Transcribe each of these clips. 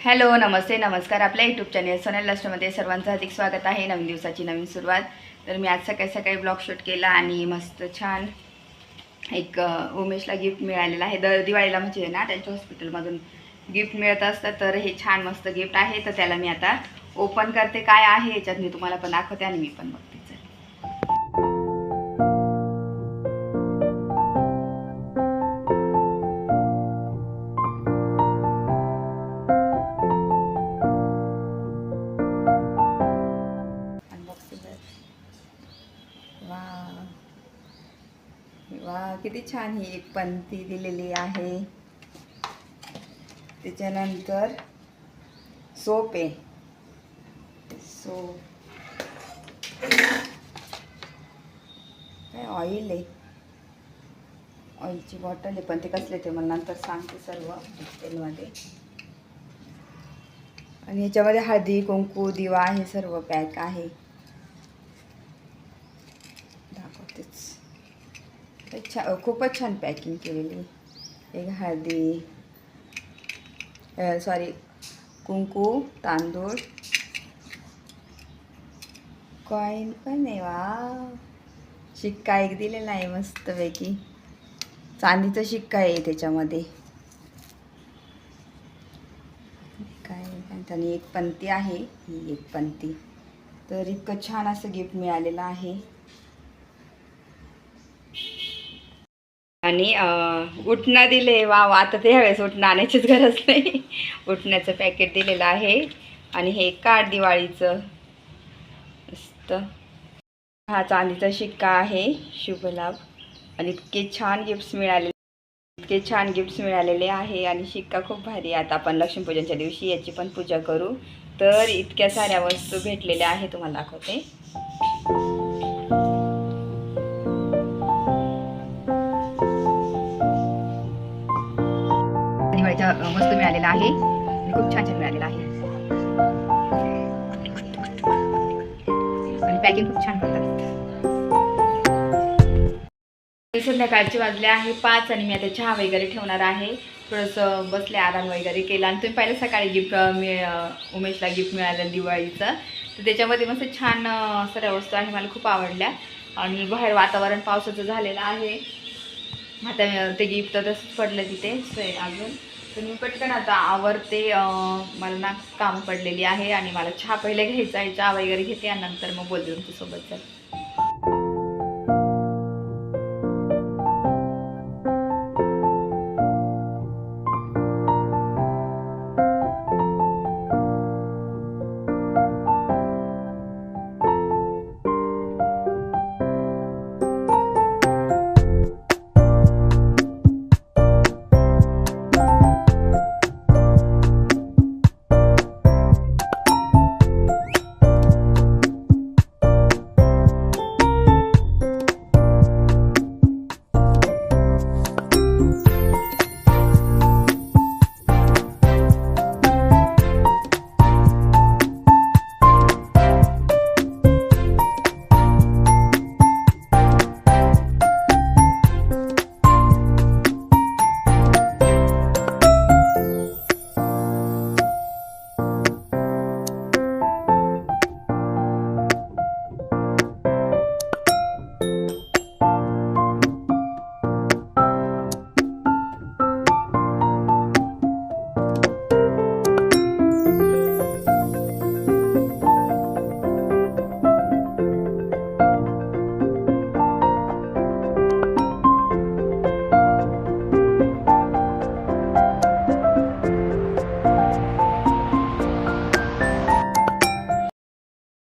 Hello, नमस्ते, नमस्कार. आपल्या YouTube channel Sonal लास्टमध्ये सर्वांचं हार्दिक स्वागत आहे. नवीन दिवसाची नवीन सुरुवात. तर मी आज सकाळी सकाळी ब्लॉग शूट केला आणि मस्त छान एक उमेशला गिफ्ट मिळालेलं आहे. दर दिवाळीला म्हणजे ना त्यांच्या हॉस्पिटलमधून गिफ्ट मिळत असतं. तर हे छान मस्त गिफ्ट आहे. तर त्याला मी आता ओपन करते. काय आहे याच्यात मी तुम्हाला पण दाखवते आणि मी पण बघते. वा, किती छान ही एक पंती दिलेली आहे. त्याच्यानंतर सोप आहे. सोप काय ऑइल आहे. ऑइलची बॉटल आहे, पण ते कसले ते मला नंतर सांगते सर्व डिटेलमध्ये. आणि याच्यामध्ये हळदी कुंकू दिवा आहे, सर्व पॅक आहे. दाखवतेच. खूपच छान पॅकिंग केलेली. एक हळदी सॉरी कुंकू, तांदूळ, कॉईन पण आहे. वा, शिक्का एक दिलेला आहे मस्तपैकी. चांदीचा शिक्का आहे त्याच्यामध्ये. काय आणि एक पंती आहे, ही एक पंती. तर इतकं छान असं गिफ्ट मिळालेलं आहे. आणि उठणं दिले. वा, आता ते ह्यावेळेस उठणं आणायचीच गरज नाही. उठण्याचं पॅकेट दिलेलं आहे. आणि हे कार्ड दिवाळीचं मस्त. हा चांदीचा शिक्का आहे, शुभ लाभ. आणि इतके छान गिफ्ट्स मिळालेले आहे. आणि शिक्का खूप भारी आहे. आता आपण लक्ष्मीपूजनच्या दिवशी याची पण पूजा करू. तर इतक्या साऱ्या वस्तू भेटलेल्या आहे, तुम्हाला दाखवते. दिवाळीच्या वस्तू मिळालेला आहे. खूप छान छान मिळालेला आहे. आणि पॅकिंग खूप छान करतात. संध्याकाळचे वाजले आहे 5 आणि मी आता चहा वगैरे ठेवणार आहे. थोडंसं बसले, आराम वगैरे केला. आणि तुम्ही पाहिलं सकाळी गिफ्ट उमेशला गिफ्ट मिळालं दिवाळीचं. तर त्याच्यामध्ये मस्त छान सर्व वस्तू आहे, मला खूप आवडल्या. आणि बाहेर वातावरण पावसाचं झालेलं आहे. आता ते गिफ्ट तसंच पडलं तिथे अजून. तर मी पटकन आता आवरते. मला ना काम पडलेली आहे आणि मला चहा पहिले घ्यायचा आहे. चहा वगैरे घेते आणि नंतर मग बोलते तुमच्यासोबत. चल.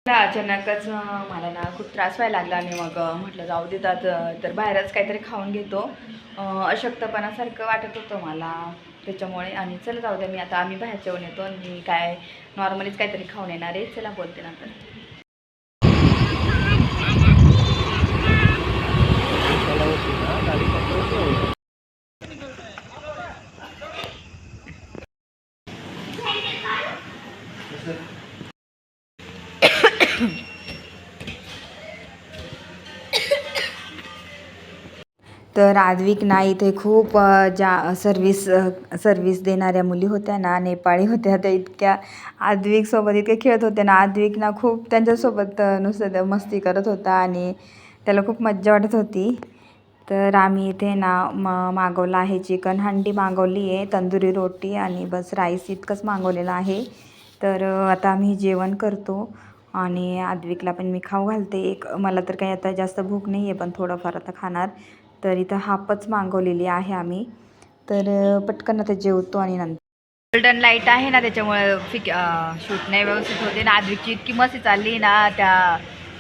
अचानकच मला ना खूप त्रास व्हायला लागला आणि मग म्हटलं जाऊ देतात तर बाहेरच काहीतरी खाऊन घेतो. अशक्तपणासारखं वाटत होतं मला त्याच्यामुळे. आणि चला जाऊ द्या, मी आता आम्ही बाहेर जेवण येतो आणि मी काय नॉर्मलीच काहीतरी खाऊन येणार आहे. चला बोलते नंतर. तर आद्विक ना इथे खूप ज्या सर्विस देणाऱ्या मुली होत्या ना, नेपाळी होत्या, त्या इतक्या आद्विकसोबत इतके खेळत होत्या ना. आद्विक ना खूप त्यांच्यासोबत नुसतं मस्ती करत होता आणि त्याला खूप मज्जा वाटत होती. तर आम्ही इथे ना मागवलं आहे चिकन हंडी मागवली आहे, तंदुरी रोटी आणि बस राईस इतकंच मागवलेलं आहे. तर आता आम्ही जेवण करतो आणि आद्विकला पण मी खाऊ घालते. मला तर काही आता जास्त भूक नाही आहे, पण थोडंफार आता खाणार. तर इथं हापच मागवलेली आहे आम्ही. तर पटकन आता जेवतो आणि नंतर गोल्डन लाईट आहे ना, त्याच्यामुळे शूट नाही व्यवस्थित होते ना. आद्विकची इतकी मस्ती चालली ना, त्या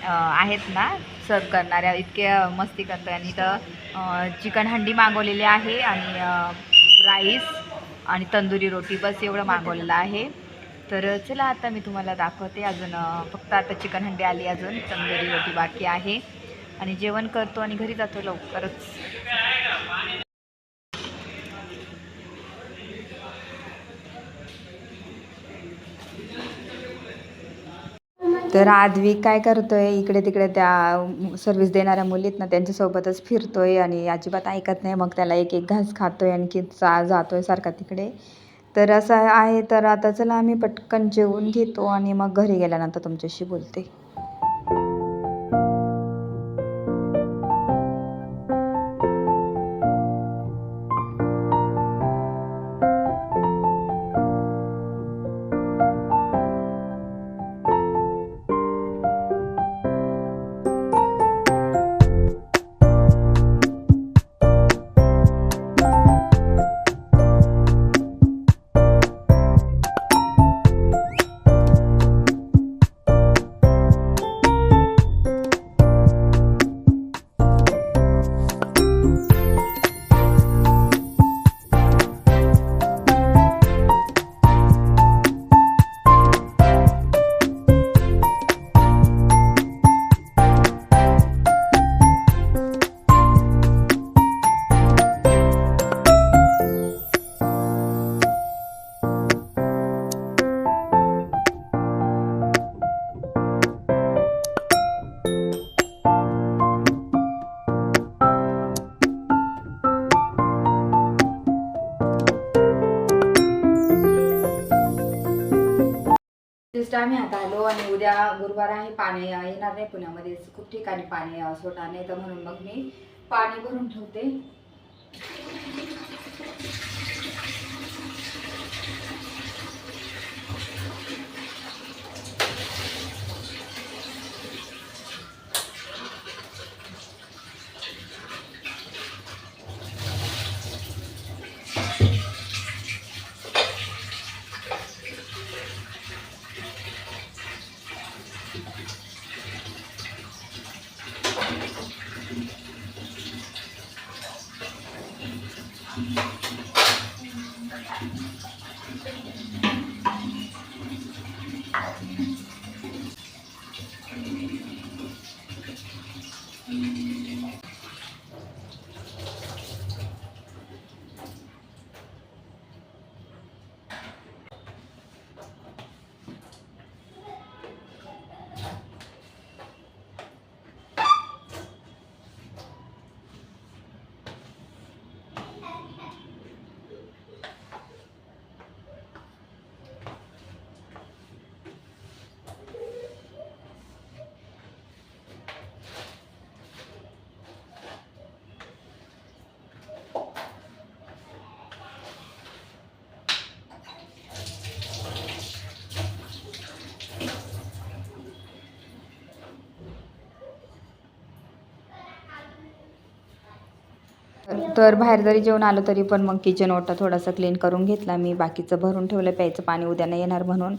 आहेत ना सर्व करणाऱ्या, इतके मस्ती करतोय. आणि इथं चिकन हंडी मागवलेली आहे आणि राईस आणि तंदुरी रोटी बस एवढं मागवलेलं आहे. तर चला आता मी तुम्हाला दाखवते. अजून फक्त आता चिकन हंडी आली, अजून तंदुरी रोटी बाकी आहे आणि जेवण करतो आणि घरी जातो लवकरच. तर आद्विक काय करतोय, इकडे तिकडे त्या सर्विस देणाऱ्या मुलीत ना त्यांच्यासोबतच फिरतोय आणि अजिबात ऐकत नाही. मग त्याला एक एक घास खातोय आणखी जातोय सारखा तिकडे. तर असं आहे. तर आता चला आम्ही पटकन जेवून घेतो आणि मग घरी गेल्यानंतर तुमच्याशी बोलते. जस्ट आम्ही आता आलो आणि उद्या गुरुवार आहे, पाणी येणार नाही पुण्यामध्ये, खूप ठिकाणी पाणी सोडणार नाही. तर म्हणून मग मी पाणी भरून ठेवते. तर बाहेर जरी जेवण आलं तरी पण मग किचन ओटा थोडासा क्लीन करून घेतला मी. बाकीचं भरून ठेवलं, प्यायचं पाणी उद्या नाही येणार म्हणून.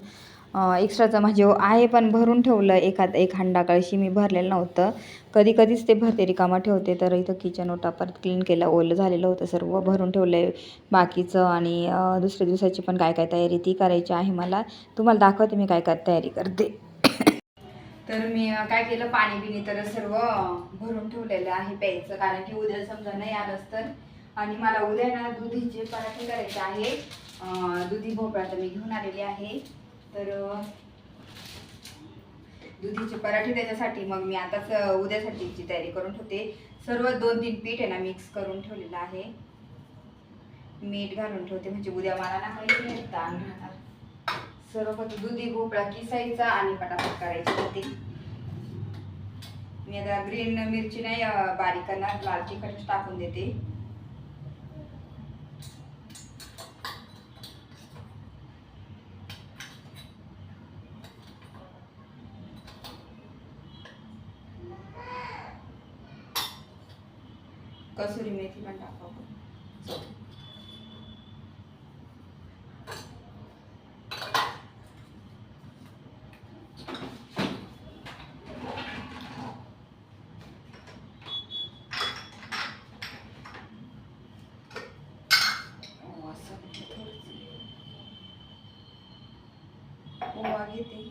एक्स्ट्राचं म्हणजे आहे पण भरून ठेवलं. एक हंडा कळशी मी भरलेलं नव्हतं, कधीच ते भरते रिकामा ठेवते. तर इथं किचन ओटा परत क्लीन केला, ओलं झालेलं होतं सर्व, भरून ठेवलं आहे बाकीचं. आणि दुसऱ्या दिवसाची पण काय काय तयारी ती करायची आहे मला. तुम्हाला दाखवते मी काय काय तयारी करते. तर मी काय केलं, पाणी बिणी तर सर्व भरून ठेवलेलं आहे प्यायचं, कारण की उद्या समजा नाही आलंच तर. आणि मला उद्या ना दुधीचे पराठे करायचे आहे. दुधी भोपळा तर मी घेऊन आलेली आहे. तर दुधीचे पराठे त्याच्यासाठी मग मी आताच उद्यासाठीची तयारी करून ठेवते. सर्व 2-3 पीठ आहे ना मिक्स करून ठेवलेलं आहे. मीठ घालून ठेवते म्हणजे उद्या मला ना काही ताण राहणार. सर्व फक्त दुधी भोपळा किसायचा आणि पटापट करायची होती. मी आता ग्रीन मिरची नाही बारीक करणार, लाल तिखट टाकून देते. कसुरी मेथी पण टाकावं. ओवा घेते.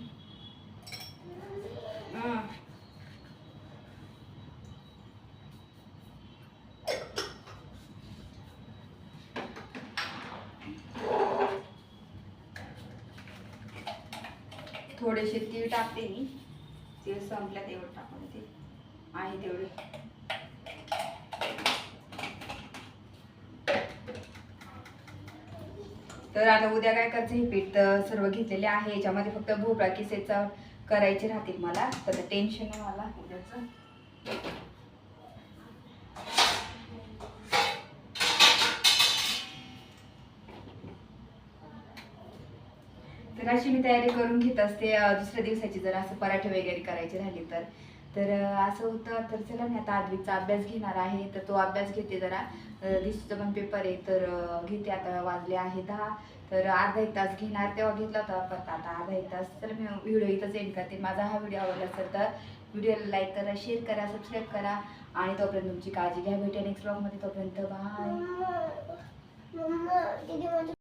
थोडेसे तीळ टाकते मी. तीळ संपल्या तेवढं टाकून ते आहे तेवढे. तर आता उद्या काय करायचं, हे पीठ सर्व घेतलेले आहे. याच्यामध्ये फक्त भोपळा किसायचा करायचे राहतील मला. तर टेन्शन आहे मला उद्याचं. तर अशी मी तयारी करून घेत असते दुसऱ्या दिवसाची जर असं पराठे वगैरे करायचे राहिले तर असं होतं. तर चला मी आता आद्विकचा अभ्यास घेणार आहे. तर तो अभ्यास घेते जरा. दिसचं पण पेपर आहे तर घेते. आता वाजले आहे 10. तर अर्धा एक तास घेणार. तेव्हा घेतला होता परत आता अर्धा एक तास. तर मी व्हिडिओ इथंच एंड करते. माझा हा व्हिडिओ आवडला असेल तर व्हिडिओला लाईक करा, शेअर करा, सबस्क्राईब करा आणि तोपर्यंत तुमची काळजी घ्या. भेटूया नेक्स्ट ब्लॉगमध्ये. तोपर्यंत बाय.